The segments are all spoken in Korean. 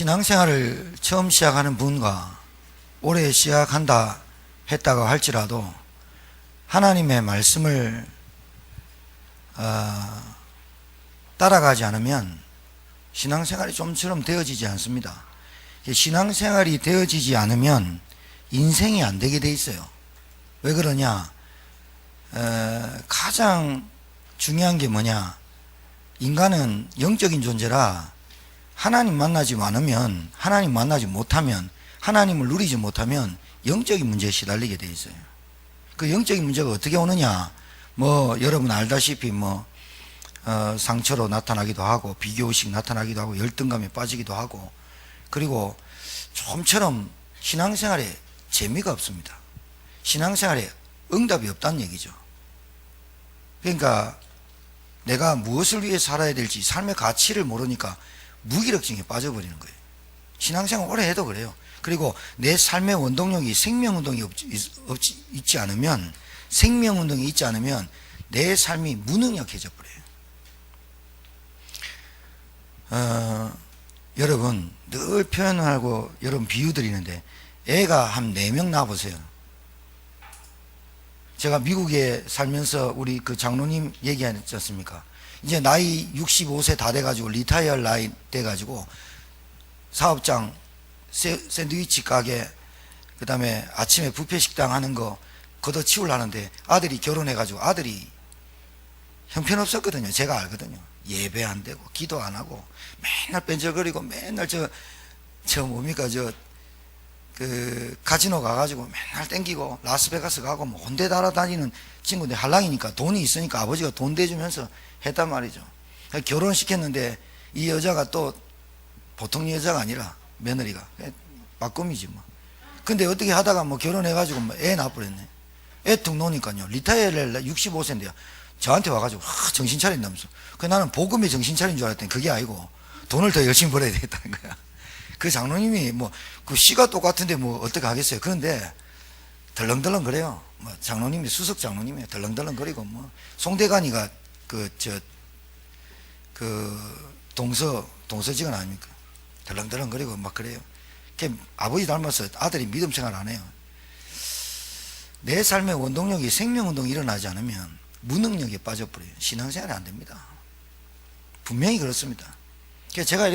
신앙생활을 처음 시작하는 분과 올해 시작한다 했다고 할지라도 하나님의 말씀을 따라가지 않으면 신앙생활이 좀처럼 되어지지 않습니다. 신앙생활이 되어지지 않으면 인생이 안 되게 돼 있어요. 왜 그러냐? 가장 중요한 게 뭐냐? 인간은 영적인 존재라 하나님 만나지 않으면, 하나님 만나지 못하면, 하나님을 누리지 못하면 영적인 문제에 시달리게 돼 있어요. 그 영적인 문제가 어떻게 오느냐? 여러분 알다시피 상처로 나타나기도 하고, 비교의식 나타나기도 하고, 열등감에 빠지기도 하고, 그리고 좀처럼 신앙생활에 재미가 없습니다. 신앙생활에 응답이 없다는 얘기죠. 그러니까 내가 무엇을 위해 살아야 될지 삶의 가치를 모르니까 무기력증에 빠져버리는 거예요. 신앙생활 오래 해도 그래요. 그리고 내 삶의 원동력이 생명운동이 있지 않으면, 생명운동이 있지 않으면 내 삶이 무능력해져 버려요. 여러분 늘 표현하고 여러분 비유 드리는데, 애가 한 4명 낳아보세요. 제가 미국에 살면서 우리 그 장로님 얘기하지 않습니까? 이제 나이 65세 다 돼가지고 리타이어 나이 돼가지고 사업장, 샌드위치 가게, 그 다음에 아침에 뷔페 식당 하는 거 걷어치우려는데 아들이 결혼해가지고, 아들이 형편없었거든요. 제가 알거든요. 예배 안 되고 기도 안 하고 맨날 뺀적거리고 맨날 카지노 가가지고 맨날 땡기고 라스베가스 가고 온데 달아다니는 친구인데, 한랑이니까 돈이 있으니까 아버지가 돈 대주면서 했단 말이죠. 결혼시켰는데 이 여자가 또 보통 여자가 아니라 며느리가 빠꿈이지 뭐. 근데 어떻게 하다가 결혼해가지고 애 낳아버렸네. 애 툭 놓으니까요, 리타이어를 65세인데요 저한테 와가지고 정신 차린다면서. 나는 복음에 정신 차린 줄 알았더니 그게 아니고 돈을 더 열심히 벌어야 되겠다는 거야. 그 장로님이 그 시가 똑같은데 어떻게 하겠어요. 그런데 덜렁덜렁 그래요. 장로님이 수석 장로님이에요. 덜렁덜렁 거리고 송대관이가 동서직원 아닙니까? 덜렁덜렁 거리고 막 그래요. 아버지 닮아서 아들이 믿음 생활 안 해요. 내 삶의 원동력이 생명운동이 일어나지 않으면 무능력에 빠져버려요. 신앙생활이 안 됩니다. 분명히 그렇습니다. 제가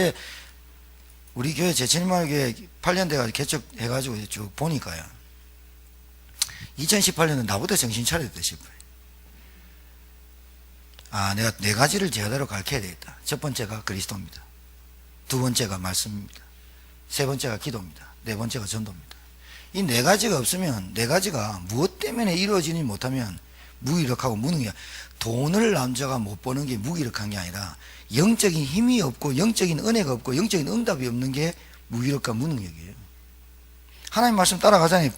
우리 교회 제천마을교회 8년 돼가지고 개척해가지고 쭉 보니까요, 2018년은 나보다 정신 차려야 돼 싶어요. 내가 4가지를 제대로 가르쳐야 되겠다. 첫 번째가 그리스도입니다. 두 번째가 말씀입니다. 세 번째가 기도입니다. 네 번째가 전도입니다. 이 4가지가 없으면, 4가지가 무엇 때문에 이루어지지 못하면 무기력하고 무능이야. 돈을 남자가 못 버는 게 무기력한 게 아니라 영적인 힘이 없고 영적인 은혜가 없고 영적인 응답이 없는 게 무기력과 무능력이에요. 하나님 말씀 따라가자니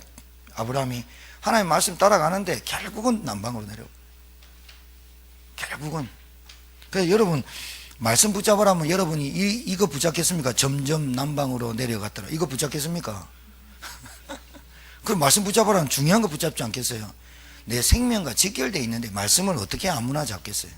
아브라함이 하나님 말씀 따라가는데 결국은 남방으로 내려오고, 결국은. 그래서 여러분 말씀 붙잡으라면 여러분이 이거 붙잡겠습니까? 점점 남방으로 내려갔더라. 이거 붙잡겠습니까? 그럼 말씀 붙잡으라면 중요한 거 붙잡지 않겠어요? 내 생명과 직결되어 있는데 말씀을 어떻게 아무나 잡겠어요?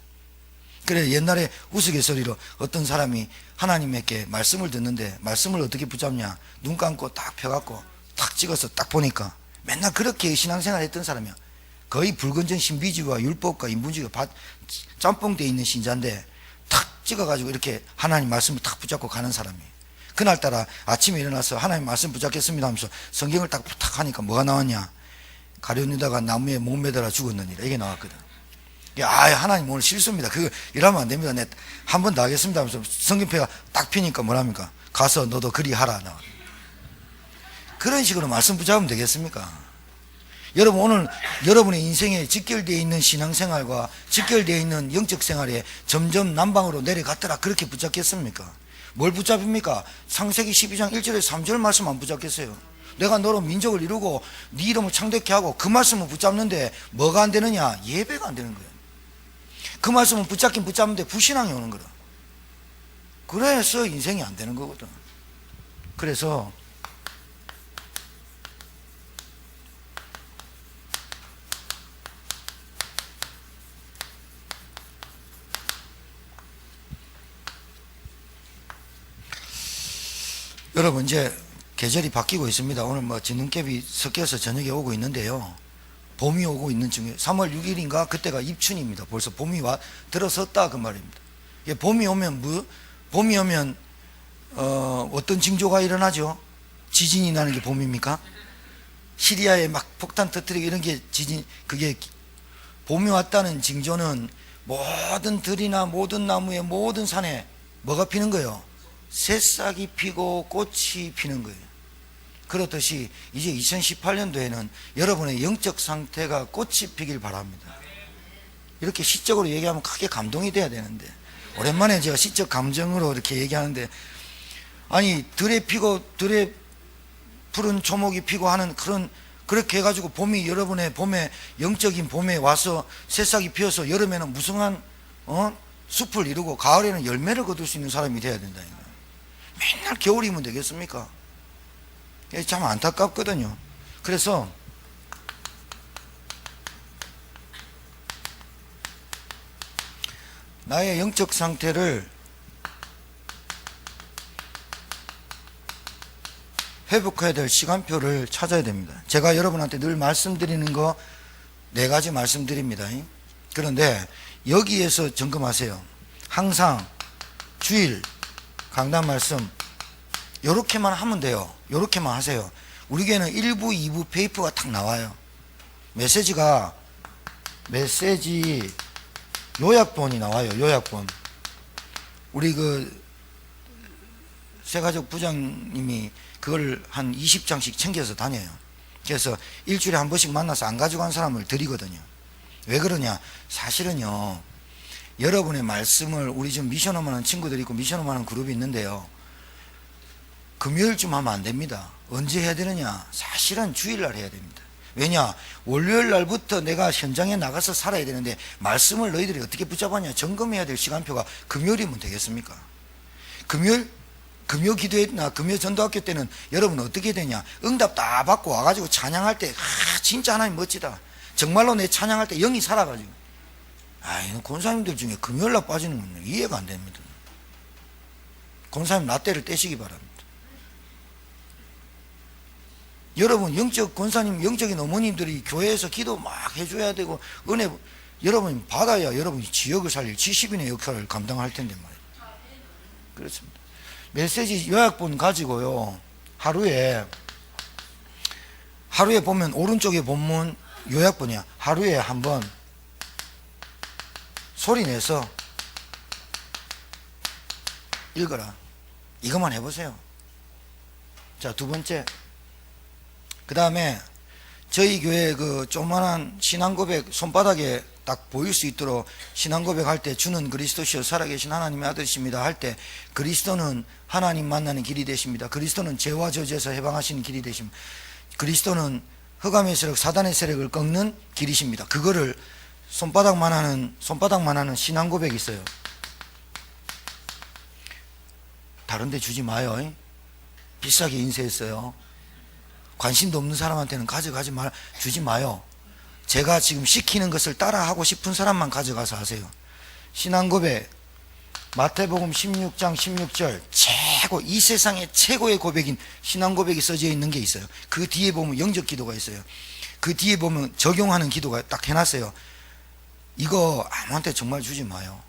그래, 옛날에 우스갯소리로 어떤 사람이 하나님께 말씀을 듣는데 말씀을 어떻게 붙잡냐? 눈 감고 딱 펴갖고 딱 찍어서 딱 보니까 맨날 그렇게 신앙생활 했던 사람이야. 거의 불건전 신비주의와 율법과 인본주의가 짬뽕되어 있는 신자인데 탁 찍어가지고 이렇게 하나님 말씀을 탁 붙잡고 가는 사람이에요. 그날따라 아침에 일어나서 하나님 말씀 붙잡겠습니다 하면서 성경을 딱 부탁하니까 뭐가 나왔냐? 가룟유다가 나무에 못 매달아 죽었느니라, 이게 나왔거든. 하나님 오늘 실수입니다. 그거 이러면 안 됩니다. 내 한 번 더 하겠습니다 하면서 성경표가 딱 피니까 뭐랍니까? 가서 너도 그리 하라. 나와. 그런 식으로 말씀 붙잡으면 되겠습니까? 여러분 오늘 여러분의 인생에 직결되어 있는 신앙생활과 직결되어 있는 영적 생활에 점점 남방으로 내려갔더라, 그렇게 붙잡겠습니까? 뭘 붙잡습니까? 창세기 12장 1절에 3절 말씀 안 붙잡겠어요? 내가 너로 민족을 이루고 네 이름을 창대케 하고, 그 말씀을 붙잡는데 뭐가 안 되느냐? 예배가 안 되는 거예요. 그 말씀을 붙잡긴 붙잡는데 불신앙이 오는 거라. 그래서 인생이 안 되는 거거든. 그래서 여러분 이제 계절이 바뀌고 있습니다. 오늘 뭐 진눈깨비 섞여서 저녁에 오고 있는데요. 봄이 오고 있는 중에 3월 6일인가 그때가 입춘입니다. 벌써 봄이 들어섰다 그 말입니다. 봄이 오면 봄이 오면 어떤 징조가 일어나죠? 지진이 나는 게 봄입니까? 시리아에 막 폭탄 터뜨리고 이런 게 지진, 그게 봄이 왔다는 징조는 모든 들이나 모든 나무에 모든 산에 뭐가 피는 거예요? 새싹이 피고 꽃이 피는 거예요. 그렇듯이 이제 2018년도에는 여러분의 영적 상태가 꽃이 피길 바랍니다. 이렇게 시적으로 얘기하면 크게 감동이 돼야 되는데, 오랜만에 제가 시적 감정으로 이렇게 얘기하는데, 아니 들에 피고 들에 푸른 초목이 피고 하는 그렇게 해가지고 봄이 여러분의 봄에 영적인 봄에 와서 새싹이 피어서 여름에는 무성한 숲을 이루고 가을에는 열매를 거둘 수 있는 사람이 돼야 된다. 맨날 겨울이면 되겠습니까? 참 안타깝거든요. 그래서 나의 영적 상태를 회복해야 될 시간표를 찾아야 됩니다. 제가 여러분한테 늘 말씀드리는 거 4가지 말씀드립니다. 그런데 여기에서 점검하세요. 항상 주일 강단 말씀 요렇게만 하면 돼요. 요렇게만 하세요. 우리 교회는 1부 2부 페이퍼가 딱 나와요. 메시지 요약본이 나와요. 요약본. 우리 새가족 부장님이 그걸 한 20장씩 챙겨서 다녀요. 그래서 일주일에 한 번씩 만나서 안 가져간 사람을 드리거든요. 왜 그러냐? 사실은요, 여러분의 말씀을 우리 지금 미션홈 하는 친구들이 있고 미션홈 하는 그룹이 있는데요, 금요일쯤 하면 안 됩니다. 언제 해야 되느냐? 사실은 주일날 해야 됩니다. 왜냐? 월요일 날부터 내가 현장에 나가서 살아야 되는데 말씀을 너희들이 어떻게 붙잡았냐? 점검해야 될 시간표가 금요일이면 되겠습니까? 금요 기도회나 금요 전도학교 때는 여러분 어떻게 되냐? 응답 다 받고 와가지고 찬양할 때 진짜 하나님 멋지다. 정말로 내 찬양할 때 영이 살아가지고, 권사님들 중에 금요일날 빠지는 건 이해가 안 됩니다. 권사님 라떼를 떼시기 바랍니다. 여러분 영적 권사님, 영적인 어머님들이 교회에서 기도 막 해줘야 되고 은혜 여러분이 받아야 여러분이 지역을 살릴 70인의 역할을 감당할 텐데 말이에요. 그렇습니다. 메시지 요약본 가지고요, 하루에 보면 오른쪽에 본문 요약본이야. 하루에 한번 소리 내서 읽어라. 이것만 해보세요. 자, 2번째, 그 다음에 저희 교회 조그만한 신앙고백 손바닥에 딱 보일 수 있도록 신앙고백 할 때, 주는 그리스도시여 살아계신 하나님의 아들이십니다 할 때, 그리스도는 하나님 만나는 길이 되십니다. 그리스도는 죄와 저주에서 해방하시는 길이 되십니다. 그리스도는 흑암의 세력, 사단의 세력을 꺾는 길이십니다. 그거를 손바닥만 하는 신앙고백이 있어요. 다른 데 주지 마요. 비싸게 인쇄했어요. 관심도 없는 사람한테는 주지 마요. 제가 지금 시키는 것을 따라 하고 싶은 사람만 가져가서 하세요. 신앙고백, 마태복음 16장 16절, 이 세상의 최고의 고백인 신앙고백이 써져 있는 게 있어요. 그 뒤에 보면 영적 기도가 있어요. 그 뒤에 보면 적용하는 기도가 딱 해놨어요. 이거 아무한테 정말 주지 마요.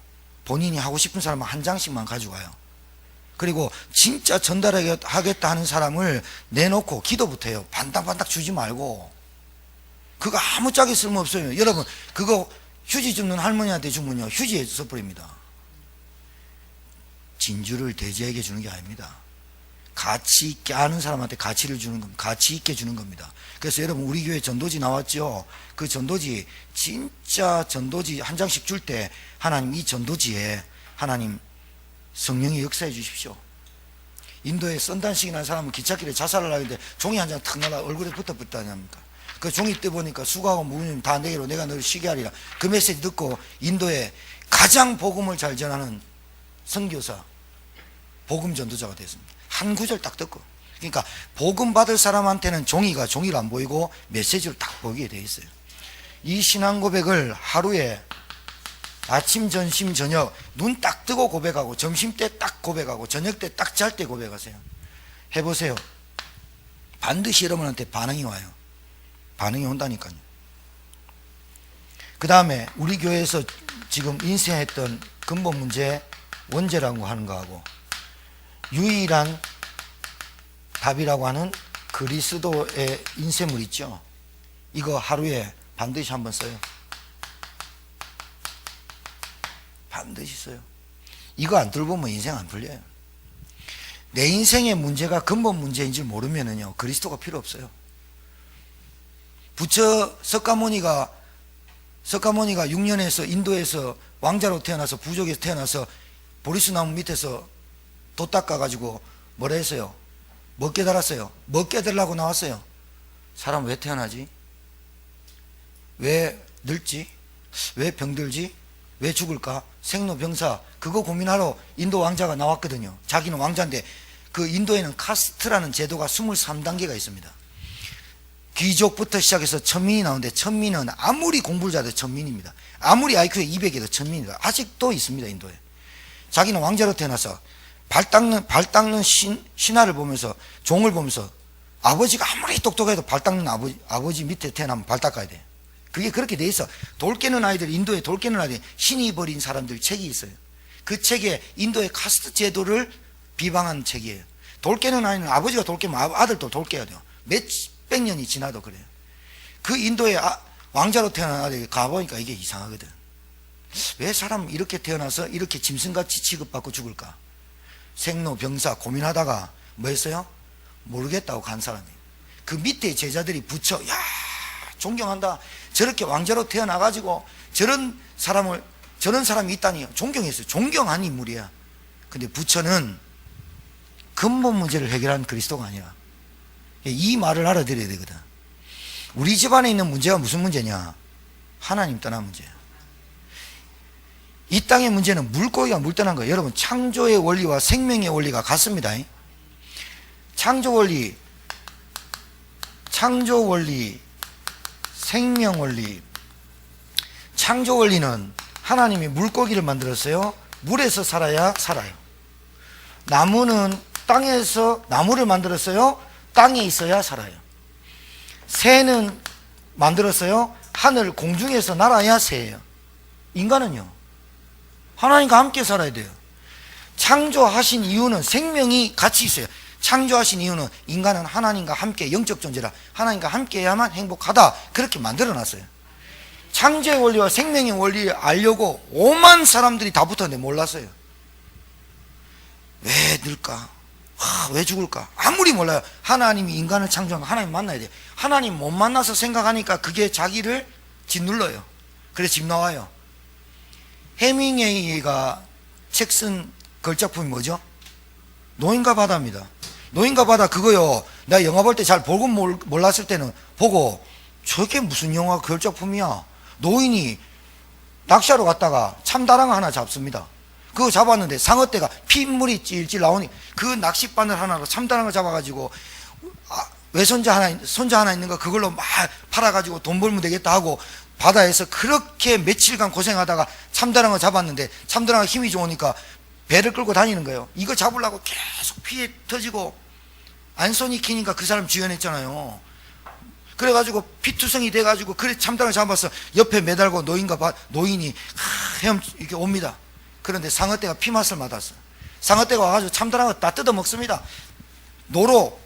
본인이 하고 싶은 사람은 한 장씩만 가져가요. 그리고 진짜 전달하겠다 하는 사람을 내놓고 기도부터 해요. 반딱반딱 주지 말고. 그거 아무짝에 쓸모없어요. 여러분, 그거 휴지 줍는 할머니한테 주면요, 휴지에 써버립니다. 진주를 돼지에게 주는 게 아닙니다. 가치 있게 아는 사람한테 가치를 주는 겁니다. 가치 있게 주는 겁니다. 그래서 여러분, 우리 교회 전도지 나왔죠? 그 전도지, 진짜 전도지 한 장씩 줄 때 하나님, 이 전도지에 하나님 성령이 역사해 주십시오. 인도에 썬단식이 난 사람은 기찻길에 자살을 하는데 종이 한 장 탁 나가 얼굴에 붙었다니까. 그 종이 떼보니까 수고하고 무님 다 내게로 내가 너를 쉬게 하리라. 그 메시지 듣고 인도에 가장 복음을 잘 전하는 선교사, 복음 전도자가 됐습니다. 한 구절 딱 듣고. 그러니까 복음 받을 사람한테는 종이를 안 보이고 메시지를 딱 보게 돼 있어요. 이 신앙 고백을 하루에 아침, 점심, 저녁 눈 딱 뜨고 고백하고, 점심 때 딱 고백하고, 저녁 때 딱 잘 때 고백하세요. 해보세요. 반드시 여러분한테 반응이 와요. 반응이 온다니까요. 그 다음에 우리 교회에서 지금 인쇄했던 근본 문제 원죄라고 하는 거하고 유일한 답이라고 하는 그리스도의 인쇄물 있죠. 이거 하루에 반드시 한번 써요. 반드시 써요. 이거 안 들어보면 인생 안 풀려요. 내 인생의 문제가 근본 문제인 줄 모르면은요, 그리스도가 필요 없어요. 부처 석가모니가 6년에서 인도에서 왕자로 태어나서 부족에서 태어나서 보리수나무 밑에서 도 닦아가지고 뭐라 했어요? 뭐 깨달았어요? 뭐 깨달으려고 나왔어요? 사람 왜 태어나지? 왜 늙지? 왜 병들지? 왜 죽을까? 생로병사 그거 고민하러 인도 왕자가 나왔거든요. 자기는 왕자인데 그 인도에는 카스트라는 제도가 23단계가 있습니다. 귀족부터 시작해서 천민이 나오는데 천민은 아무리 공부를 잘해도 천민입니다. 아무리 IQ가 200이라도 천민입니다. 아직도 있습니다. 인도에. 자기는 왕자로 태어나서 발 닦는 신하를 보면서 종을 보면서 아버지가 아무리 똑똑해도 발 닦는 아버지 밑에 태어나면 발 닦아야 돼. 그게 그렇게 돼 있어. 돌 깨는 아이들, 인도에 돌 깨는 아이들, 신이 버린 사람들 책이 있어요. 그 책에 인도의 카스트 제도를 비방한 책이에요. 돌 깨는 아이는 아버지가 돌 깨면 아들도 돌 깨야 돼요. 몇백 년이 지나도 그래요. 그 인도의 왕자로 태어난 아들이 가보니까 이게 이상하거든. 왜 사람 이렇게 태어나서 이렇게 짐승같이 취급받고 죽을까? 생로병사 고민하다가 뭐 했어요? 모르겠다고 간 사람이. 그 밑에 제자들이 부처, 야, 존경한다. 저렇게 왕자로 태어나가지고 저런 사람이 있다니 존경했어요. 존경한 인물이야. 근데 부처는 근본 문제를 해결한 그리스도가 아니라 이 말을 알아들어야 되거든. 우리 집안에 있는 문제가 무슨 문제냐? 하나님 떠난 문제야. 이 땅의 문제는 물고기가 물 떠난 거예요. 여러분, 창조의 원리와 생명의 원리가 같습니다. 창조 원리, 생명 원리. 창조 원리는 하나님이 물고기를 만들었어요. 물에서 살아야 살아요. 나무는 땅에서 나무를 만들었어요. 땅에 있어야 살아요. 새는 만들었어요. 하늘 공중에서 날아야 새예요. 인간은요, 하나님과 함께 살아야 돼요. 창조하신 이유는 생명이 같이 있어요. 창조하신 이유는 인간은 하나님과 함께 영적 존재라 하나님과 함께 해야만 행복하다, 그렇게 만들어놨어요. 창조의 원리와 생명의 원리를 알려고 오만 사람들이 다 붙었는데 몰랐어요. 왜 늙까? 왜 죽을까? 아무리 몰라요. 하나님이 인간을 창조한 거 하나님 만나야 돼요. 하나님 못 만나서 생각하니까 그게 자기를 짓눌러요. 그래서 집 나와요. 해밍웨이가 책 쓴 걸작품이 뭐죠? 노인과 바다입니다. 노인과 바다 그거요, 내가 영화 볼 때 잘 보고 몰랐을 때는 보고 저게 무슨 영화 걸작품이야. 노인이 낚시하러 갔다가 참다랑어 하나 잡습니다. 그거 잡았는데 상어떼가 핏물이 찔찔 나오니 그 낚싯바늘 하나로 참다랑어 잡아가지고 손자 하나 있는 거 그걸로 막 팔아가지고 돈 벌면 되겠다 하고 바다에서 그렇게 며칠간 고생하다가 참다랑어 잡았는데 참다랑어 힘이 좋으니까 배를 끌고 다니는 거예요. 이거 잡으려고 계속 피에 터지고 안손이 키니까 그 사람 지원했잖아요. 그래가지고 피투성이 돼가지고 그래 참다랑어 잡아서 옆에 매달고 노인이 이렇게 옵니다. 그런데 상어떼가 피맛을 맡았어. 상어떼가 와가지고 참다랑어 다 뜯어 먹습니다. 노로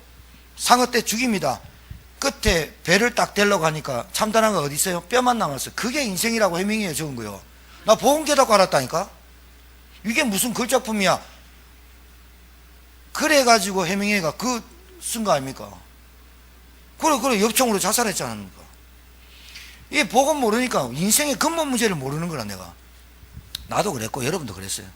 상어떼 죽입니다. 끝에 배를 딱 대려고 하니까 참다랑어 어디 있어요? 뼈만 남았어요. 그게 인생이라고 해밍웨이에 적은 거예요. 나 보험 깨닫고 알았다니까. 이게 무슨 걸작품이야. 그래가지고 해밍웨이가 쓴 거 아닙니까? 그래 엽총으로 자살했잖아. 이게 복음 모르니까 인생의 근본 문제를 모르는 거라. 내가 나도 그랬고 여러분도 그랬어요.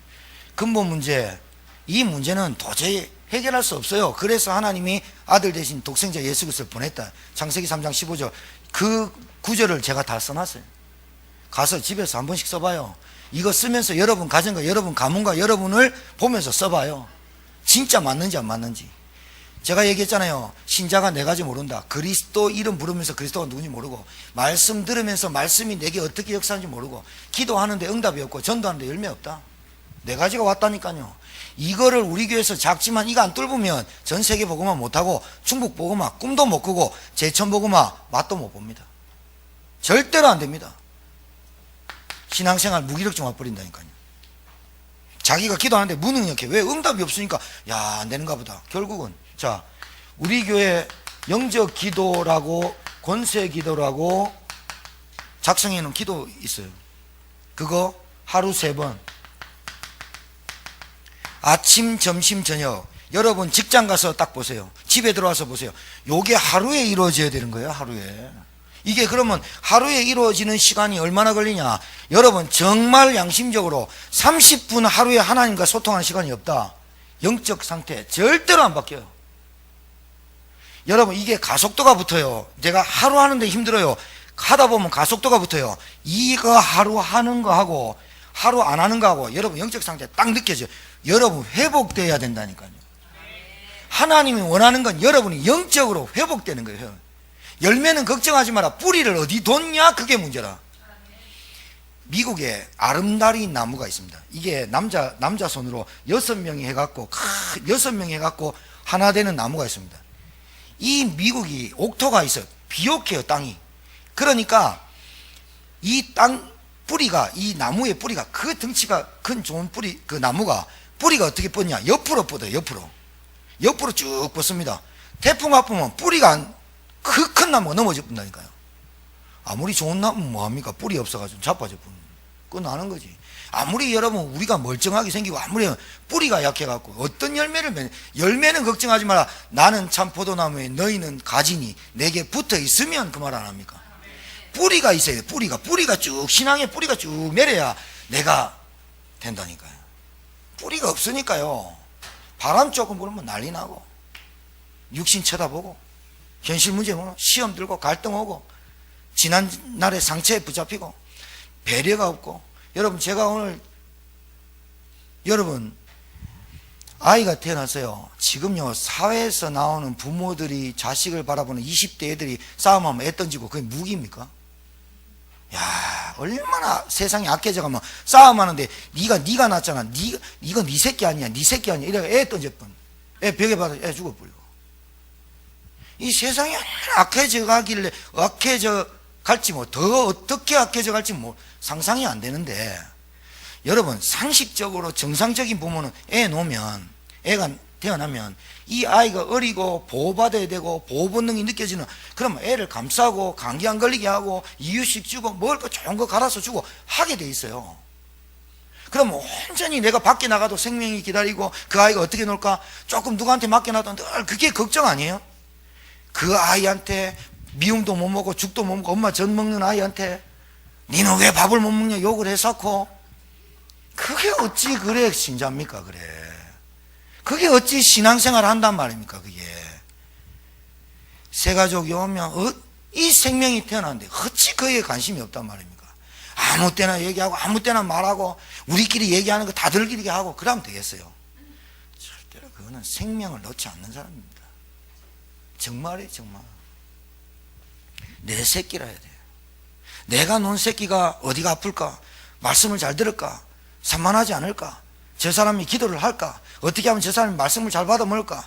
근본 문제, 이 문제는 도저히 해결할 수 없어요. 그래서 하나님이 아들 대신 독생자 예수 그리스도를 보냈다. 창세기 3장 15절 그 구절을 제가 다 써놨어요. 가서 집에서 한 번씩 써봐요. 이거 쓰면서 여러분 가정과 여러분 가문과 여러분을 보면서 써봐요. 진짜 맞는지 안 맞는지. 제가 얘기했잖아요. 신자가 네 가지 모른다. 그리스도 이름 부르면서 그리스도가 누군지 모르고, 말씀 들으면서 말씀이 내게 어떻게 역사하는지 모르고, 기도하는데 응답이 없고 전도하는데 열매 없다. 네 가지가 왔다니까요. 이거를 우리 교회에서 작지만 이거 안 뚫으면 전 세계 복음화 못하고 중국 복음화 꿈도 못 꾸고 제천 복음화 맛도 못 봅니다. 절대로 안 됩니다. 신앙생활 무기력증 와버린다니까요. 자기가 기도하는데 무능력해. 왜? 응답이 없으니까 야, 안 되는가 보다. 결국은 자, 우리 교회 영적 기도라고 권세 기도라고 작성해 놓은 기도 있어요. 그거 하루 3번, 아침, 점심, 저녁. 여러분 직장 가서 딱 보세요. 집에 들어와서 보세요. 요게 하루에 이루어져야 되는 거예요. 하루에. 이게 그러면 하루에 이루어지는 시간이 얼마나 걸리냐. 여러분 정말 양심적으로 30분 하루에 하나님과 소통하는 시간이 없다. 영적 상태 절대로 안 바뀌어요. 여러분 이게 가속도가 붙어요. 제가 하루 하는데 힘들어요. 하다 보면 가속도가 붙어요. 이거 하루 하는 거하고 하루 안 하는 거하고 여러분 영적 상태 딱 느껴져요. 여러분 회복돼야 된다니까요. 하나님이 원하는 건 여러분이 영적으로 회복되는 거예요. 열매는 걱정하지 마라. 뿌리를 어디 뒀냐? 그게 문제라. 미국에 아름다리 나무가 있습니다. 이게 남자 손으로 6명이 해갖고 6명이 해갖고 하나 되는 나무가 있습니다. 이 미국이 옥토가 있어요. 비옥해요, 땅이. 그러니까 이 땅 뿌리가, 이 나무의 뿌리가, 그 덩치가 큰 좋은 뿌리, 그 나무가 뿌리가 어떻게 뻗냐? 옆으로 뻗어요. 옆으로 쭉 뻗습니다. 태풍 아프면 뿌리가 그 큰 나무가 넘어져 본다니까요. 아무리 좋은 나무는 뭐합니까? 뿌리 없어가지고 자빠져 버리는. 끝나는 거지. 아무리 여러분 우리가 멀쩡하게 생기고 아무리 뿌리가 약해갖고 어떤 열매는 걱정하지 마라. 나는 참 포도나무에 너희는 가지니 내게 붙어 있으면 그 말 안 합니까? 뿌리가 있어야 돼. 뿌리가 쭉, 신앙의 뿌리가 쭉 내려야 내가 된다니까요. 뿌리가 없으니까요. 바람 조금 불면 난리 나고 육신 쳐다보고 현실 문제 보면 시험 들고 갈등 오고 지난날의 상처에 붙잡히고 배려가 없고. 여러분 제가 오늘 여러분 아이가 태어났어요. 지금요 사회에서 나오는 부모들이 자식을 바라보는 20대 애들이 싸움하면 애 던지고 그게 무기입니까? 야, 얼마나 세상이 악해져 가면 싸움하는데 네가 낳았잖아. 이거 네 새끼 아니야. 네 새끼 아니야. 이래가 애 던졌군. 애 벽에 받아 애 죽어버리고. 이 세상이 얼마나 악해져 가길래 악해져 갈지 뭐 더 어떻게 악해져 갈지 뭐 상상이 안 되는데, 여러분 상식적으로 정상적인 부모는 애 놓으면, 애가 태어나면 이 아이가 어리고 보호받아야 되고 보호 본능이 느껴지는, 그러면 애를 감싸고 감기 안 걸리게 하고 이유식 주고 먹을 거 좋은 거 갈아서 주고 하게 돼 있어요. 그럼 온전히 내가 밖에 나가도 생명이 기다리고 그 아이가 어떻게 놀까 조금 누구한테 맡겨놔도 늘 그게 걱정 아니에요? 그 아이한테 미움도 못 먹고 죽도 못 먹고 엄마 전 먹는 아이한테 니는 왜 밥을 못 먹냐 욕을 해놓고, 그게 어찌 그래 신자입니까? 그래 그게 어찌 신앙생활 한단 말입니까? 그게 새가족이 오면 이 생명이 태어났는데 어찌 그에 관심이 없단 말입니까? 아무 때나 얘기하고 아무 때나 말하고 우리끼리 얘기하는 거 다 들리게 하고 그러면 되겠어요? 절대로 그거는 생명을 놓지 않는 사람입니다. 정말이에요. 정말 내 새끼라 해야 돼요. 내가 놓은 새끼가 어디가 아플까? 말씀을 잘 들을까? 산만하지 않을까? 저 사람이 기도를 할까? 어떻게 하면 저 사람이 말씀을 잘 받아 먹을까?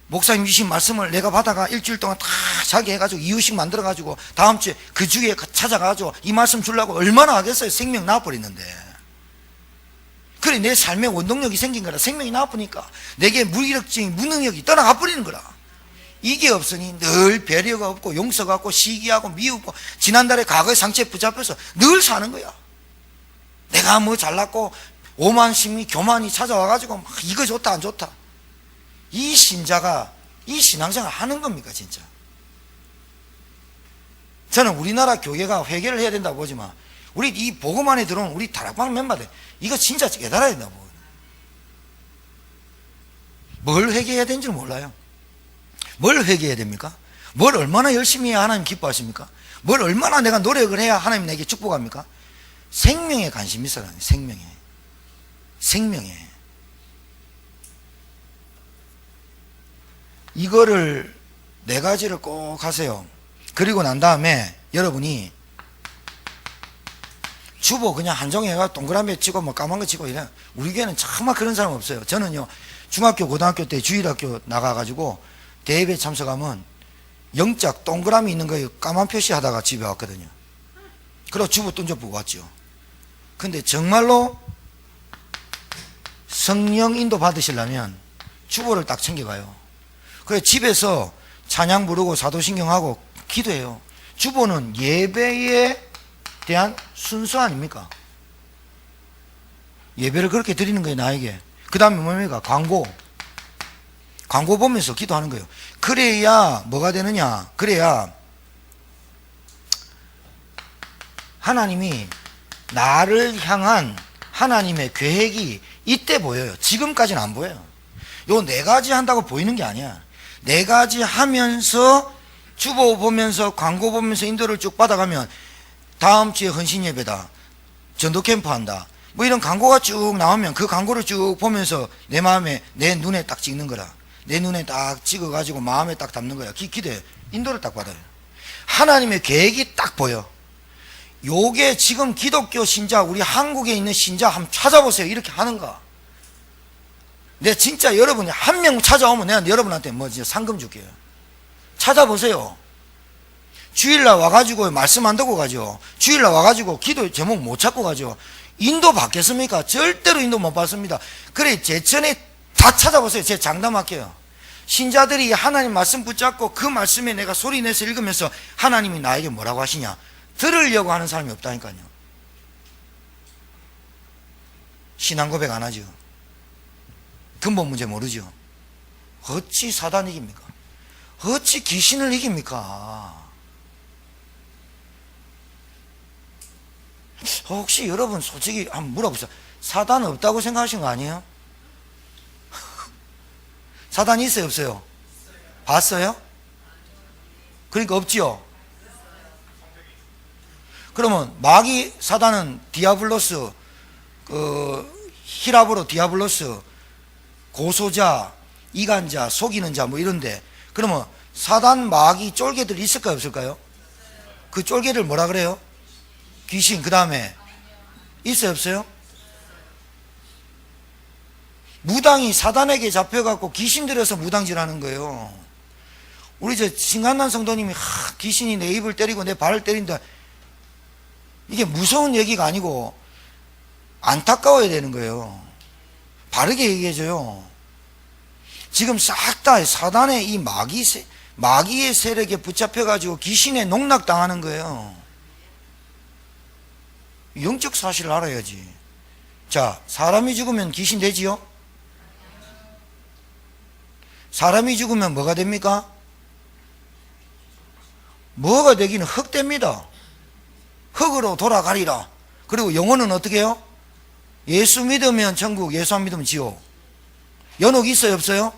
목사님 주신 말씀을 내가 받아가 일주일 동안 다 자기 해가지고 이유식 만들어가지고 다음 주에 그 주에 찾아가가지고 이 말씀 주려고 얼마나 하겠어요? 생명 나와버리는데. 그래 내 삶에 원동력이 생긴 거라. 생명이 나와버리니까 내게 무기력증 무능력이 떠나가 버리는 거라. 이게 없으니 늘 배려가 없고 용서가 없고 시기하고 미우고 지난달에 과거의 상처에 붙잡혀서 늘 사는 거야. 내가 뭐 잘났고 오만심이 교만이 찾아와가지고 막 이거 좋다 안 좋다. 이 신자가 이 신앙생활 하는 겁니까 진짜? 저는 우리나라 교회가 회개를 해야 된다고 보지만 우리 이 복음 안에 들어온 우리 다락방 멤버들 이거 진짜 깨달아야 된다고. 뭘 회개해야 되는지를 몰라요. 뭘 회개해야 됩니까? 뭘 얼마나 열심히 해야 하나님 기뻐하십니까? 뭘 얼마나 내가 노력을 해야 하나님 내게 축복합니까? 생명에 관심이 있어야 해요. 생명에 이거를 4가지를 꼭 하세요. 그리고 난 다음에 여러분이 주보 그냥 한정해가 동그라미 치고 뭐 까만 거 치고 이래. 우리 교회는 정말 그런 사람 없어요. 저는요, 중학교, 고등학교 때 주일학교 나가가지고 대예배 참석하면 영짝 동그라미 있는 거에 까만 표시 하다가 집에 왔거든요. 그리고 주보 던져보고 왔죠. 근데 정말로 성령 인도 받으시려면 주보를 딱 챙겨가요. 그래서 집에서 찬양 부르고 사도신경하고 기도해요. 주보는 예배에 대한 순서 아닙니까? 예배를 그렇게 드리는 거예요, 나에게. 그 다음에 뭡니까? 광고 보면서 기도하는 거예요. 그래야 뭐가 되느냐? 그래야 하나님이 나를 향한 하나님의 계획이 이때 보여요. 지금까지는 안 보여요. 요 네 가지 한다고 보이는 게 아니야. 네 가지 하면서 주보 보면서 광고 보면서 인도를 쭉 받아가면 다음 주에 헌신 예배다, 전도 캠프 한다, 뭐 이런 광고가 쭉 나오면 그 광고를 쭉 보면서 내 마음에, 내 눈에 딱 찍는 거라. 내 눈에 딱 찍어가지고 마음에 딱 담는 거야. 기대 인도를 딱 받아요. 하나님의 계획이 딱 보여. 요게 지금 기독교 신자, 우리 한국에 있는 신자 한번 찾아보세요. 이렇게 하는가? 내가 진짜 여러분이 한 명 찾아오면 내가 여러분한테 뭐 진짜 상금 줄게요. 찾아보세요. 주일날 와가지고 말씀 안 듣고 가죠. 주일날 와가지고 기도 제목 못 찾고 가죠. 인도 받겠습니까? 절대로 인도 못 받습니다. 그래, 제천에 다 찾아보세요. 제가 장담할게요. 신자들이 하나님 말씀 붙잡고 그 말씀에 내가 소리 내서 읽으면서 하나님이 나에게 뭐라고 하시냐 들으려고 하는 사람이 없다니까요. 신앙 고백 안 하죠. 근본 문제 모르죠. 어찌 사단 이깁니까? 어찌 귀신을 이깁니까? 혹시 여러분 솔직히 한번 물어보세요. 사단 없다고 생각하신 거 아니에요? 사단 있어요, 없어요? 봤어요? 그러니까 없지요. 그러면 마귀 사단은 디아블로스, 히랍어로 디아블로스, 고소자, 이간자, 속이는 자 뭐 이런데, 그러면 사단 마귀 쫄개들이 있을까요, 없을까요? 그 쫄개를 뭐라 그래요? 귀신. 그 다음에 있어요, 없어요? 무당이 사단에게 잡혀갖고 귀신 들여서 무당질하는 거예요. 우리 저 신간난 성도님이 귀신이 내 입을 때리고 내 발을 때린다. 이게 무서운 얘기가 아니고 안타까워야 되는 거예요. 바르게 얘기해줘요. 지금 싹 다 사단의 이 마귀의 세력에 붙잡혀가지고 귀신에 농락당하는 거예요. 영적 사실을 알아야지. 자, 사람이 죽으면 귀신 되지요? 사람이 죽으면 뭐가 됩니까? 뭐가 되기는 흙 됩니다. 흙으로 돌아가리라. 그리고 영혼은 어떻게 해요? 예수 믿으면 천국, 예수 안 믿으면 지옥. 연옥 있어요, 없어요?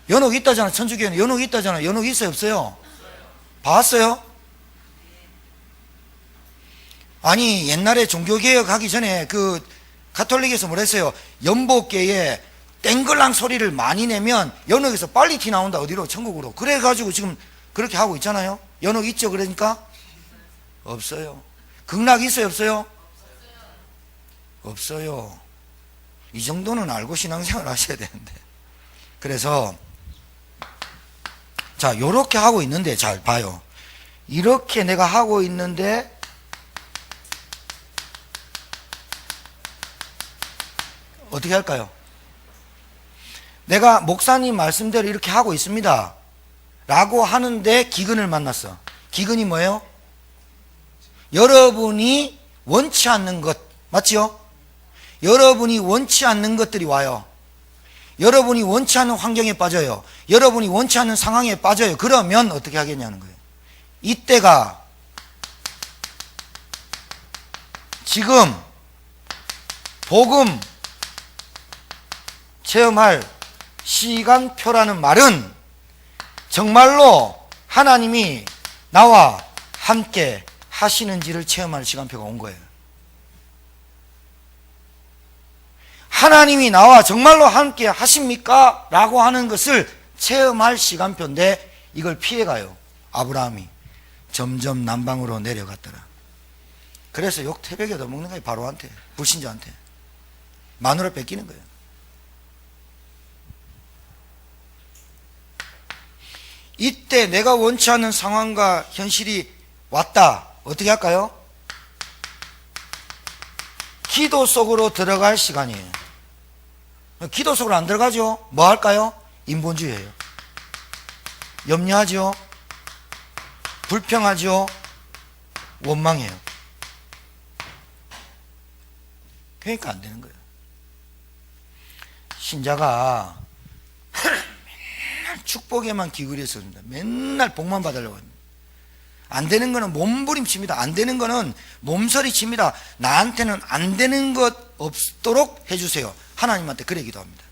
연옥 있다잖아. 천주교는 연옥 있다잖아. 연옥 있어요, 없어요? 봤어요? 아니, 옛날에 종교개혁 하기 전에 그 가톨릭에서 뭐 했어요? 연복계에 땡글랑 소리를 많이 내면 연옥에서 빨리 티 나온다. 어디로? 천국으로. 그래가지고 지금 그렇게 하고 있잖아요. 연옥 있죠? 그러니까? 없어요. 극락 있어요, 없어요? 없어요. 이 정도는 알고 신앙생활 하셔야 되는데. 그래서 자, 요렇게 하고 있는데 잘 봐요. 이렇게 내가 하고 있는데 어떻게 할까요? 내가 목사님 말씀대로 이렇게 하고 있습니다 라고 하는데 기근을 만났어. 기근이 뭐예요? 여러분이 원치 않는 것, 맞지요? 여러분이 원치 않는 것들이 와요. 여러분이 원치 않는 환경에 빠져요. 여러분이 원치 않는 상황에 빠져요. 그러면 어떻게 하겠냐는 거예요. 이때가 지금 복음 체험할 시간표라는 말은 정말로 하나님이 나와 함께 하시는지를 체험할 시간표가 온 거예요. 하나님이 나와 정말로 함께 하십니까? 라고 하는 것을 체험할 시간표인데 이걸 피해가요. 아브라함이 점점 남방으로 내려갔더라. 그래서 욕 태백에 얻어먹는 거예요. 바로한테, 불신자한테. 마누라 뺏기는 거예요. 이때 내가 원치 않는 상황과 현실이 왔다. 어떻게 할까요? 기도 속으로 들어갈 시간이에요. 기도 속으로 안 들어가죠? 뭐 할까요? 인본주의예요. 염려하죠? 불평하죠? 원망해요. 그러니까 안 되는 거예요. 신자가 맨날 축복에만 기울여서 습니다. 맨날 복만 받으려고 합니다. 안 되는 거는 몸부림칩니다. 안 되는 거는 몸서리칩니다. 나한테는 안 되는 것 없도록 해주세요. 하나님한테 그래 기도합니다.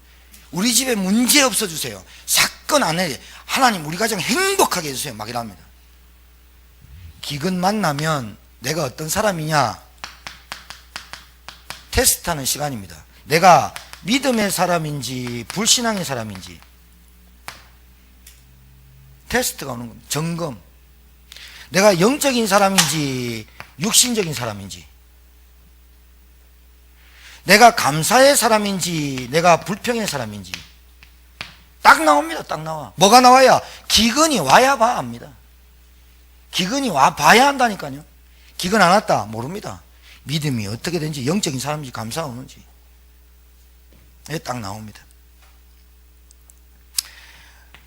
우리 집에 문제 없어주세요. 사건 안 해. 하나님 우리 가정 행복하게 해주세요. 막 이랍니다. 기근 만나면 내가 어떤 사람이냐 테스트하는 시간입니다. 내가 믿음의 사람인지 불신앙의 사람인지 테스트가 오는 겁니다. 점검. 내가 영적인 사람인지 육신적인 사람인지, 내가 감사의 사람인지 내가 불평의 사람인지 딱 나옵니다. 딱 나와. 뭐가 나와야? 기근이 와야 봐 압니다. 기근이 와 봐야 한다니까요. 기근 안 왔다 모릅니다. 믿음이 어떻게 되는지, 영적인 사람인지 감사가 오는지 딱 나옵니다.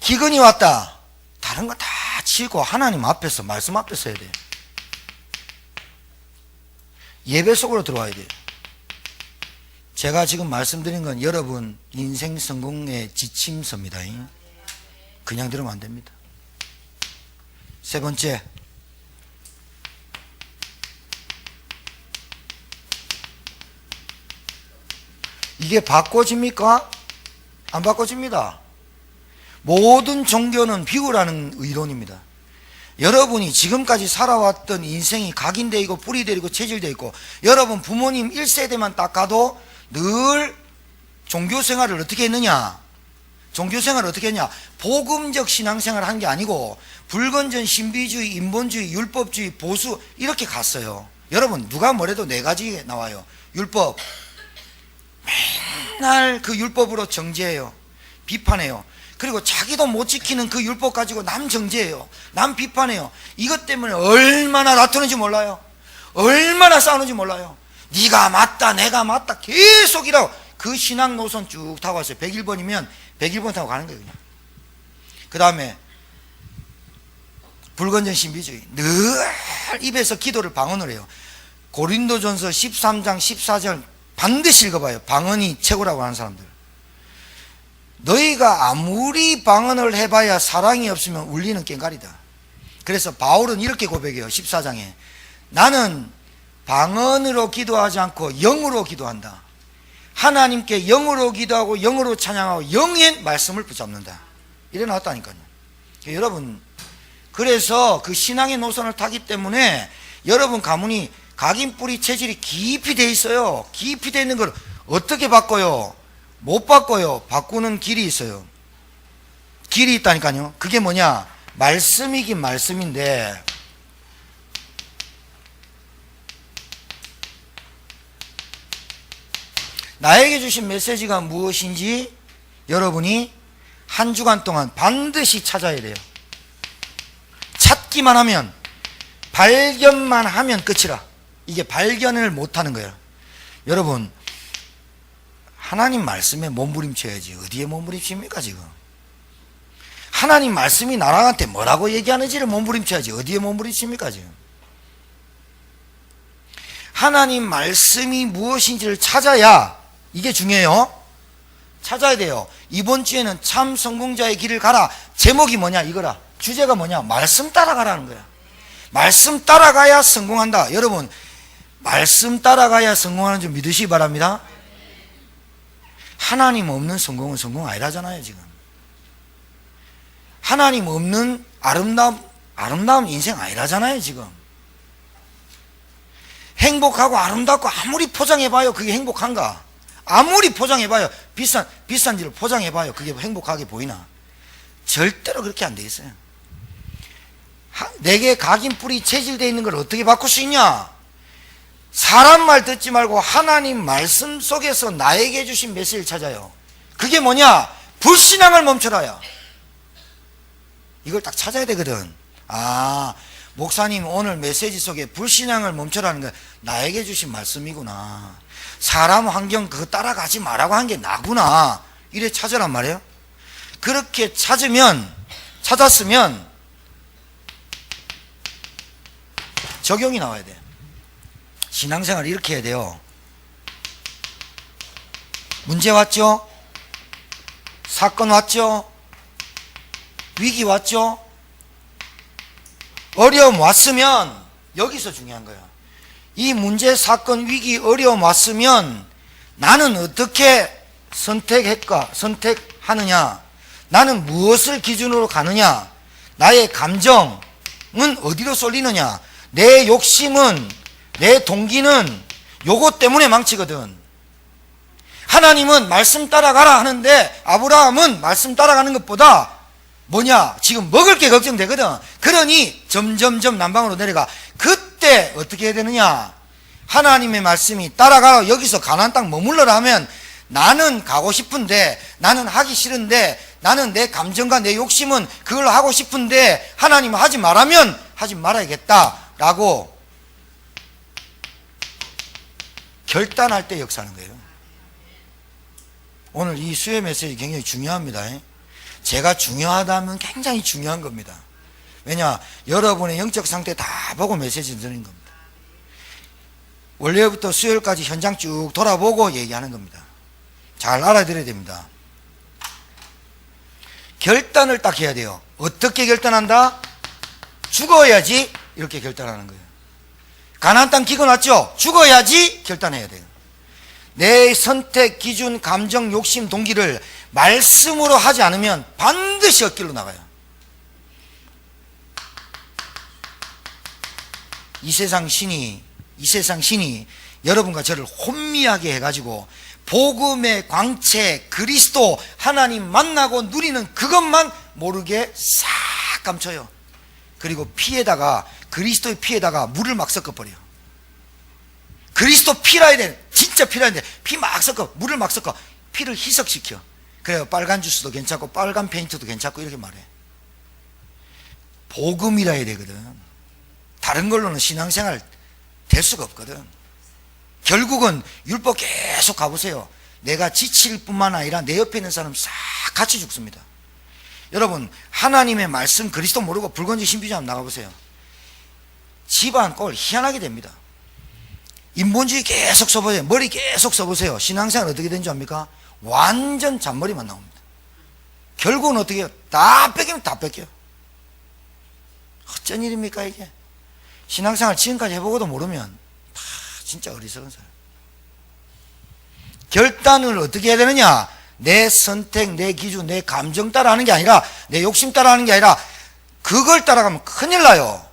기근이 왔다. 다른 거 다 치고 하나님 앞에서, 말씀 앞에서 해야 돼요. 예배 속으로 들어와야 돼요. 제가 지금 말씀드린 건 여러분 인생 성공의 지침서입니다. 그냥 들으면 안 됩니다. 세 번째, 이게 바꿔집니까? 안 바꿔집니다. 모든 종교는 비우라는 의론입니다. 여러분이 지금까지 살아왔던 인생이 각인되어 있고 뿌리되어 있고 체질되어 있고, 여러분 부모님 1세대만 딱 가도 늘 종교생활을 어떻게 했느냐? 종교생활을 어떻게 했냐? 복음적 신앙생활을 한 게 아니고 불건전, 신비주의, 인본주의, 율법주의, 보수 이렇게 갔어요. 여러분 누가 뭐래도 네 가지 나와요. 율법, 맨날 그 율법으로 정죄해요. 비판해요. 그리고 자기도 못 지키는 그 율법 가지고 남 정죄해요. 남 비판해요. 이것 때문에 얼마나 다투는지 몰라요. 얼마나 싸우는지 몰라요. 네가 맞다 내가 맞다 계속이라고 그 신앙 노선 쭉 타고 왔어요. 101번이면 101번 타고 가는 거예요. 그냥. 그 다음에 불건전 신비주의, 늘 입에서 기도를 방언을 해요. 고린도전서 13장 14절 반드시 읽어봐요. 방언이 최고라고 하는 사람들. 너희가 아무리 방언을 해봐야 사랑이 없으면 울리는 꽹과리다. 그래서 바울은 이렇게 고백해요. 14장에 나는 방언으로 기도하지 않고 영으로 기도한다. 하나님께 영으로 기도하고 영으로 찬양하고 영의 말씀을 붙잡는다. 이래 나왔다니까요. 여러분, 그래서 그 신앙의 노선을 타기 때문에 여러분 가문이 각인뿌리 체질이 깊이 돼 있어요. 깊이 돼 있는 걸 어떻게 바꿔요? 못 바꿔요. 바꾸는 길이 있어요. 길이 있다니까요. 그게 뭐냐? 말씀이긴 말씀인데 나에게 주신 메시지가 무엇인지 여러분이 한 주간 동안 반드시 찾아야 돼요. 찾기만 하면, 발견만 하면 끝이라. 이게 발견을 못하는 거예요. 여러분 하나님 말씀에 몸부림쳐야지 어디에 몸부림칩니까? 지금 하나님 말씀이 나랑한테 뭐라고 얘기하는지를 몸부림쳐야지 어디에 몸부림칩니까? 지금 하나님 말씀이 무엇인지를 찾아야, 이게 중요해요. 찾아야 돼요. 이번 주에는 참 성공자의 길을 가라. 제목이 뭐냐? 이거라. 주제가 뭐냐? 말씀 따라가라는 거야. 말씀 따라가야 성공한다. 여러분 말씀 따라가야 성공하는 줄 믿으시기 바랍니다. 하나님 없는 성공은 성공 아니라잖아요. 지금 하나님 없는 아름다운 인생 아니라잖아요. 지금 행복하고 아름답고 아무리 포장해봐요 그게 행복한가? 아무리 포장해봐요, 비싼 집을 포장해봐요, 그게 행복하게 보이나? 절대로 그렇게 안 돼 있어요. 내게 각인뿌리 체질되어 있는 걸 어떻게 바꿀 수 있냐? 사람 말 듣지 말고 하나님 말씀 속에서 나에게 주신 메시지를 찾아요. 그게 뭐냐? 불신앙을 멈춰라야. 이걸 딱 찾아야 되거든. 아, 목사님 오늘 메시지 속에 불신앙을 멈춰라는 게 나에게 주신 말씀이구나. 사람 환경 그거 따라가지 말라고 한 게 나구나. 이래 찾으란 말이에요. 그렇게 찾았으면 적용이 나와야 돼. 신앙생활 이렇게 해야 돼요. 문제 왔죠? 사건 왔죠? 위기 왔죠? 어려움 왔으면 여기서 중요한 거야. 이 문제, 사건, 위기, 어려움 왔으면 나는 어떻게 선택하느냐? 나는 무엇을 기준으로 가느냐? 나의 감정은 어디로 쏠리느냐? 내 욕심은, 내 동기는 요것 때문에 망치거든. 하나님은 말씀 따라가라 하는데 아브라함은 말씀 따라가는 것보다 뭐냐? 지금 먹을 게 걱정되거든. 그러니 점점점 남방으로 내려가. 그때 어떻게 해야 되느냐? 하나님의 말씀이 따라가라. 여기서 가나안 땅 머물러라 하면 나는 가고 싶은데, 나는 하기 싫은데, 나는 내 감정과 내 욕심은 그걸로 하고 싶은데 하나님은 하지 말라면 하지 말아야겠다라고 결단할 때 역사하는 거예요. 오늘 이 수요 메시지 굉장히 중요합니다. 제가 중요하다면 굉장히 중요한 겁니다. 왜냐? 여러분의 영적 상태 다 보고 메시지 드리는 겁니다. 원래부터 수요일까지 현장 쭉 돌아보고 얘기하는 겁니다. 잘 알아들어야 됩니다. 결단을 딱 해야 돼요. 어떻게 결단한다? 죽어야지 이렇게 결단하는 거예요. 가나안 땅 기근 왔죠? 죽어야지 결단해야 돼요. 내 선택, 기준, 감정, 욕심, 동기를 말씀으로 하지 않으면 반드시 엇길로 나가요. 이 세상 신이 여러분과 저를 혼미하게 해가지고 복음의 광채, 그리스도, 하나님 만나고 누리는 그것만 모르게 싹 감춰요. 그리고 피에다가, 그리스도의 피에다가 물을 막 섞어버려요. 그리스도 피라야 돼. 진짜 피라야 돼. 피 막 섞어. 물을 막 섞어. 피를 희석시켜. 그래요. 빨간 주스도 괜찮고 빨간 페인트도 괜찮고 이렇게 말해. 복음이라 해야 되거든. 다른 걸로는 신앙생활 될 수가 없거든. 결국은 율법 계속 가보세요. 내가 지칠 뿐만 아니라 내 옆에 있는 사람 싹 같이 죽습니다. 여러분, 하나님의 말씀 그리스도 모르고 불건지 신비주의 한번 나가보세요. 집안 꼴 희한하게 됩니다. 인본주의 계속 써보세요. 머리 계속 써보세요. 신앙생활 어떻게 되는지 압니까? 완전 잔머리만 나옵니다. 결국은 어떻게 해요? 다 뺏기면 다 뺏겨요. 어쩐 일입니까 이게? 신앙생활 지금까지 해보고도 모르면 다 진짜 어리석은 사람. 결단을 어떻게 해야 되느냐? 내 선택, 내 기준, 내 감정 따라하는 게 아니라, 내 욕심 따라하는 게 아니라, 그걸 따라가면 큰일 나요.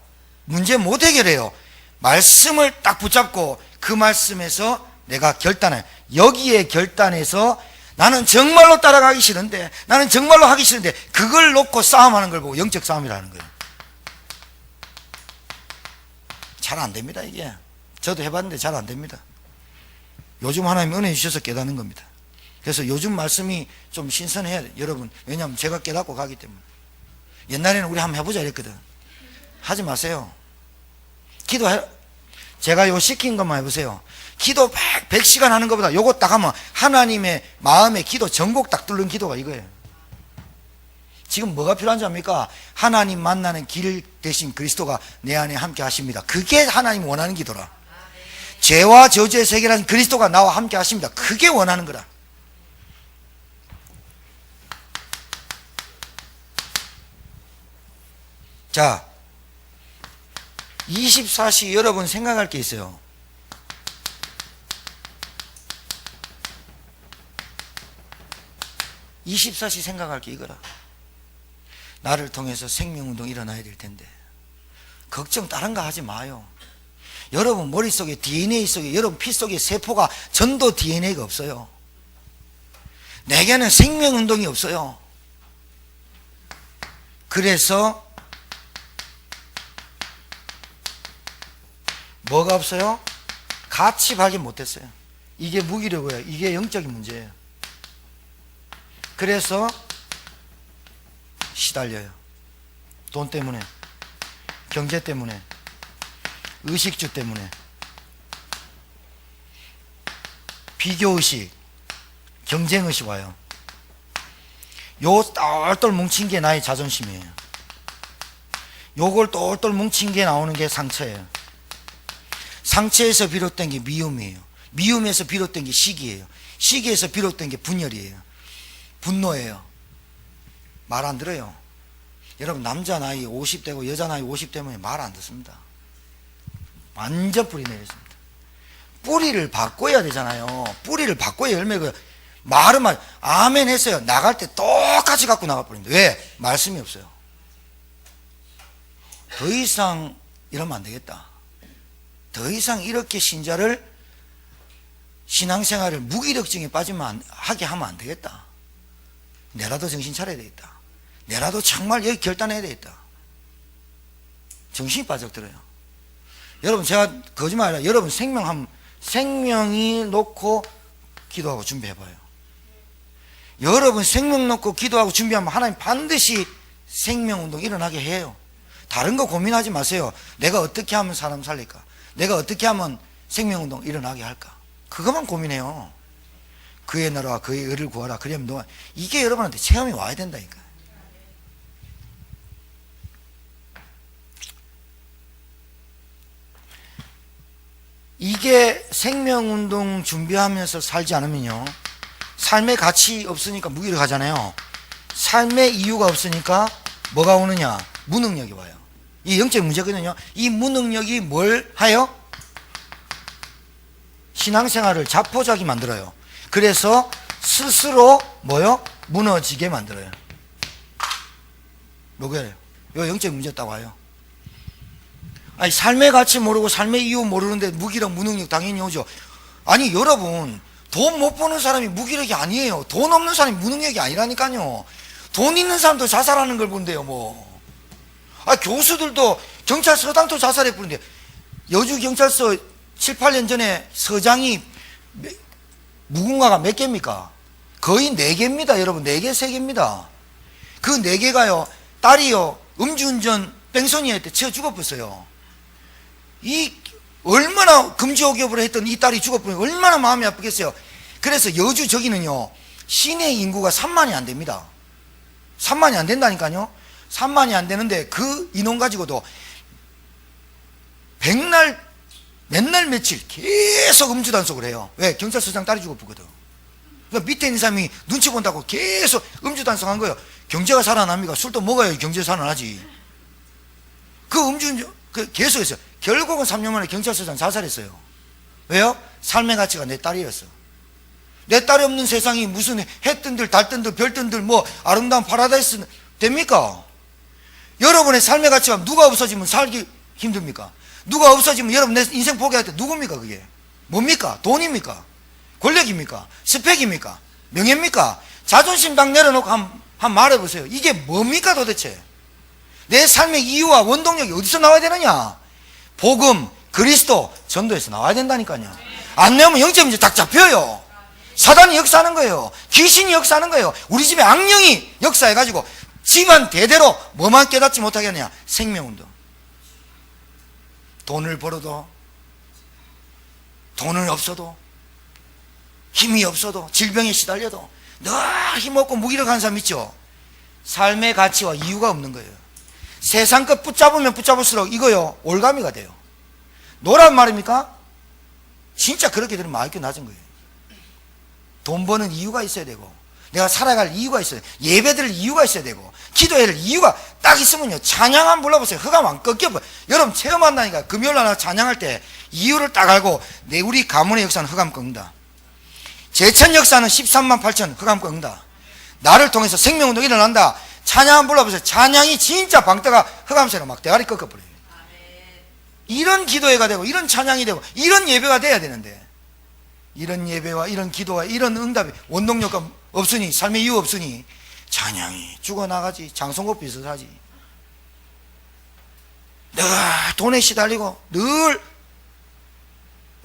문제 못 해결해요. 말씀을 딱 붙잡고 그 말씀에서 내가 결단해. 여기에 결단해서 나는 정말로 따라가기 싫은데, 나는 정말로 하기 싫은데, 그걸 놓고 싸움하는 걸 보고 영적 싸움이라는 거예요. 잘 안 됩니다 이게. 저도 해봤는데 잘 안 됩니다. 요즘 하나님 은혜 주셔서 깨닫는 겁니다. 그래서 요즘 말씀이 좀 신선해야 돼요 여러분. 왜냐하면 제가 깨닫고 가기 때문에. 옛날에는 우리 한번 해보자 이랬거든. 하지 마세요. 기도해. 제가 요 시킨 것만 해보세요. 기도 100시간 하는 것보다 요거 딱 하면 하나님의 마음의 기도 전곡 딱 뚫는 기도가 이거예요. 지금 뭐가 필요한지 압니까? 하나님 만나는 길 대신 그리스도가 내 안에 함께 하십니다. 그게 하나님 원하는 기도라. 죄와 저주의 세계라는 그리스도가 나와 함께 하십니다. 그게 원하는 거라. 자, 24시 여러분 생각할 게 있어요. (24시) 생각할 게 이거라. 나를 통해서 생명운동 일어나야 될 텐데 걱정 다른 거 하지 마요. 여러분 머릿속에 DNA 속에, 여러분 피 속에 세포가 전도 DNA가 없어요. 내게는 생명운동이 없어요. 그래서 뭐가 없어요? 같이 발견 못했어요. 이게 무기력이에요. 이게 영적인 문제예요. 그래서 시달려요. 돈 때문에, 경제 때문에, 의식주 때문에, 비교의식, 경쟁의식 와요. 요 똘똘 뭉친 게 나의 자존심이에요. 요걸 똘똘 뭉친 게 나오는 게 상처예요. 상처에서 비롯된 게 미움이에요. 미움에서 비롯된 게 시기예요. 시기에서 비롯된 게 분열이에요. 분노예요. 말 안 들어요. 여러분, 남자 나이 50대고 여자 나이 50대면 말 안 듣습니다. 완전 뿌리 내렸습니다. 뿌리를 바꿔야 되잖아요. 뿌리를 바꿔야 열매가. 말은 아멘 했어요. 나갈 때 똑같이 갖고 나가버립니다. 왜? 말씀이 없어요. 더 이상 이러면 안 되겠다. 더 이상 이렇게 신앙생활을 무기력증에 빠지면 하게 하면 안 되겠다. 내라도 정신 차려야 되겠다. 내라도 정말 여기 결단해야 되겠다. 정신이 빠져들어요. 여러분, 제가 거짓말 아니라 여러분 생명이 놓고 기도하고 준비해봐요. 여러분 생명 놓고 기도하고 준비하면 하나님 반드시 생명운동 일어나게 해요. 다른 거 고민하지 마세요. 내가 어떻게 하면 사람 살릴까? 내가 어떻게 하면 생명운동 일어나게 할까? 그것만 고민해요. 그의 나라와 그의 의를 구하라. 그러면 이게 여러분한테 체험이 와야 된다니까. 이게 생명운동 준비하면서 살지 않으면요, 삶의 가치 없으니까 무기력하잖아요. 삶의 이유가 없으니까 뭐가 오느냐? 무능력이 와요. 이 영적 문제거든요. 이 무능력이 뭘 하여? 신앙생활을 자포자기 만들어요. 그래서 스스로 뭐요? 무너지게 만들어요. 뭐게요? 요 영적 문제였다고 와요. 아니, 삶의 가치 모르고 삶의 이유 모르는데 무기력, 무능력 당연히 오죠. 아니, 여러분, 돈 못 버는 사람이 무기력이 아니에요. 돈 없는 사람이 무능력이 아니라니까요. 돈 있는 사람도 자살하는 걸 본대요, 뭐. 아, 교수들도 경찰서장도 자살해 버린대. 여주경찰서 7, 8년 전에 서장이 무궁화가 몇 개입니까? 거의 4개입니다, 여러분. 4개, 3개입니다. 그 4개가요, 딸이요, 음주운전 뺑소니할 때 채워 죽어버렸어요. 이 얼마나 금지옥엽을 했던 이 딸이 죽어버리면 얼마나 마음이 아프겠어요. 그래서 여주 저기는요, 시내 인구가 3만이 안 됩니다. 3만이 안 된다니까요. 3만이 안 되는데 그 인원 가지고도 맨날 며칠 계속 음주 단속을 해요. 왜? 경찰서장 딸이 죽어버거든. 그러니까 밑에 있는 사람이 눈치 본다고 계속 음주 단속한 거예요. 경제가 살아납니까? 술도 먹어야 경제 살아나지. 그 음주 계속 했어요. 결국은 3년 만에 경찰서장 자살했어요. 왜요? 삶의 가치가 내 딸이었어. 내 딸이 없는 세상이 무슨 해뜬들, 달뜬들, 별뜬들, 뭐 아름다운 파라다이스 됩니까? 여러분의 삶의 가치가 누가 없어지면 살기 힘듭니까? 누가 없어지면 여러분 내 인생 포기할 때 누굽니까? 그게 뭡니까? 돈입니까? 권력입니까? 스펙입니까? 명예입니까? 자존심 딱 내려놓고 한 말해보세요. 이게 뭡니까 도대체? 내 삶의 이유와 원동력이 어디서 나와야 되느냐? 복음, 그리스도, 전도에서 나와야 된다니까요. 안 내면 영적 문제 딱 잡혀요. 사단이 역사하는 거예요. 귀신이 역사하는 거예요. 우리 집에 악령이 역사해가지고 집안 대대로 뭐만 깨닫지 못하게 하느냐? 생명운동. 돈을 벌어도, 돈은 없어도, 힘이 없어도, 질병에 시달려도 늘 힘없고 무기력한 사람 있죠? 삶의 가치와 이유가 없는 거예요. 세상 것 붙잡으면 붙잡을수록 이거요, 올가미가 돼요. 노란 말입니까? 진짜 그렇게 되면 IQ 낮은 거예요. 돈 버는 이유가 있어야 되고, 내가 살아갈 이유가 있어야 되고, 예배드릴 이유가 있어야 되고, 기도해야 될 이유가 딱 있으면요, 찬양 한번 불러보세요. 흑암 안 꺾여버려. 여러분 체험한다니까. 금요일날 찬양할 때 이유를 딱 알고, 우리 가문의 역사는 흑암 꺾는다. 제천 역사는 13만 8천 흑암 꺾는다. 나를 통해서 생명운동이 일어난다. 찬양 한번 불러보세요. 찬양이 진짜 방패가 흑암새로 막 대가리 꺾어버려요. 이런 기도회가 되고, 이런 찬양이 되고, 이런 예배가 돼야 되는데, 이런 예배와 이런 기도와 이런 응답이 원동력가 없으니, 삶의 이유 없으니 찬양이 죽어나가지. 장송곡 비슷하지. 늘 돈에 시달리고 늘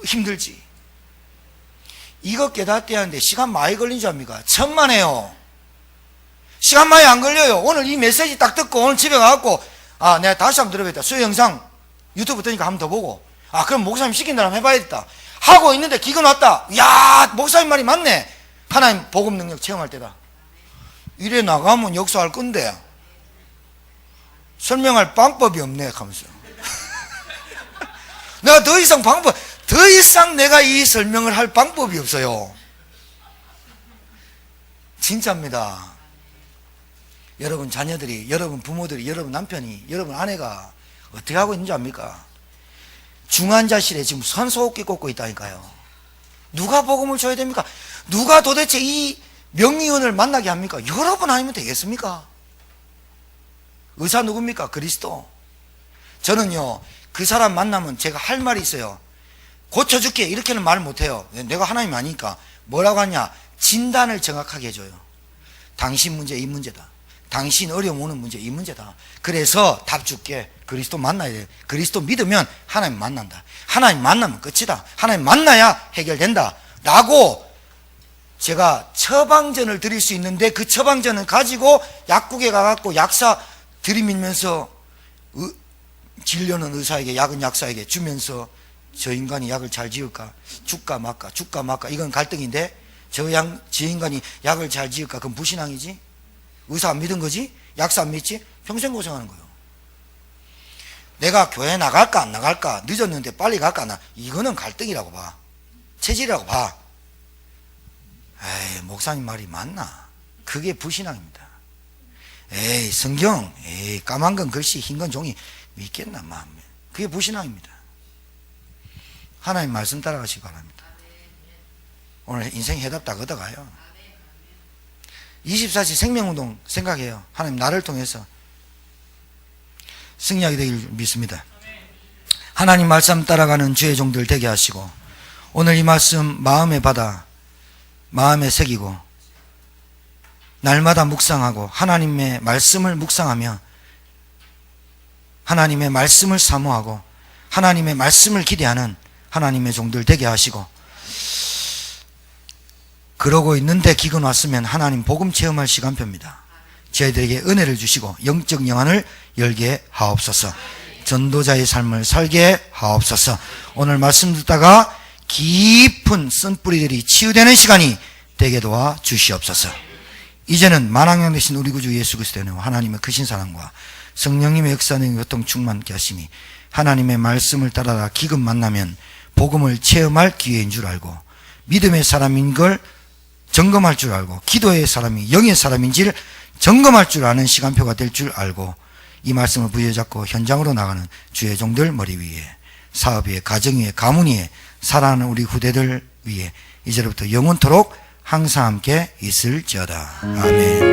힘들지. 이거 깨닫게 하는데 시간 많이 걸린 줄 압니까? 천만에요. 시간 많이 안 걸려요. 오늘 이 메시지 딱 듣고 오늘 집에 가갖고 내가 다시 한번 들어보겠다. 수요 영상 유튜브 뜨니까 한 번 더 보고 그럼 목사님 시킨다 하면 해봐야겠다 하고 있는데 기근 왔다. 야, 목사님 말이 맞네. 하나님 복음 능력 체험할 때다. 이래 나가면 역사할 건데 설명할 방법이 없네 하면서 내가 더 이상 내가 이 설명을 할 방법이 없어요. 진짜입니다. 여러분 자녀들이, 여러분 부모들이, 여러분 남편이, 여러분 아내가 어떻게 하고 있는지 압니까? 중환자실에 지금 산소호흡기 꽂고 있다니까요. 누가 복음을 줘야 됩니까? 누가 도대체 이 명의원을 만나게 합니까? 여러분 아니면 되겠습니까? 의사 누굽니까? 그리스도. 저는요, 그 사람 만나면 제가 할 말이 있어요. 고쳐줄게 이렇게는 말 못해요. 내가 하나님 아니니까. 뭐라고 하냐? 진단을 정확하게 해줘요. 당신 문제 이 문제다. 당신 어려움 오는 문제 이 문제다. 그래서 답 줄게. 그리스도 만나야 돼. 그리스도 믿으면 하나님 만난다. 하나님 만나면 끝이다. 하나님 만나야 해결된다 라고 제가 처방전을 드릴 수 있는데, 그 처방전을 가지고 약국에 가갖고 약사 들이밀면서 진료는 의사에게, 약은 약사에게 주면서 저 인간이 약을 잘 지을까 줄까 말까 이건 갈등인데, 저 인간이 약을 잘 지을까 그건 불신앙이지. 의사 안 믿은 거지, 약사 안 믿지, 평생 고생하는 거예요. 내가 교회 나갈까 안 나갈까, 늦었는데 빨리 갈까 나, 이거는 갈등이라고 봐. 체질이라고 봐. 에이, 목사님 말이 맞나? 그게 불신앙입니다. 에이, 성경, 에이, 까만 건 글씨, 흰 건 종이, 믿겠나 마음에. 그게 불신앙입니다. 하나님 말씀 따라가시기 바랍니다. 오늘 인생 해답 다 걷어가요. 24시 생명운동 생각해요. 하나님 나를 통해서 승리하게 되길 믿습니다. 하나님 말씀 따라가는 주의 종들 되게 하시고, 오늘 이 말씀 마음에 받아 마음에 새기고 날마다 묵상하고 하나님의 말씀을 묵상하며 하나님의 말씀을 사모하고 하나님의 말씀을 기대하는 하나님의 종들 되게 하시고, 그러고 있는데 기근 왔으면 하나님 복음 체험할 시간표입니다. 저희들에게 은혜를 주시고 영적 영안을 열게 하옵소서. 전도자의 삶을 살게 하옵소서. 오늘 말씀 듣다가 깊은 쓴뿌리들이 치유되는 시간이 되게 도와 주시옵소서. 이제는 만왕양 되신 우리 구주 예수 그리스도의 은혜와 하나님의 크신 사랑과 성령님의 역사는 교통 충만케 하심이, 하나님의 말씀을 따라 기근 만나면 복음을 체험할 기회인 줄 알고, 믿음의 사람인 걸 점검할 줄 알고, 기도의 사람이 영의 사람인지를 점검할 줄 아는 시간표가 될 줄 알고, 이 말씀을 부여잡고 현장으로 나가는 주의 종들 머리 위에, 사업 위에, 가정 위에, 가문 위에, 살아가는 우리 후대들 위에 이제부터 영원토록 항상 함께 있을지어다. 아멘.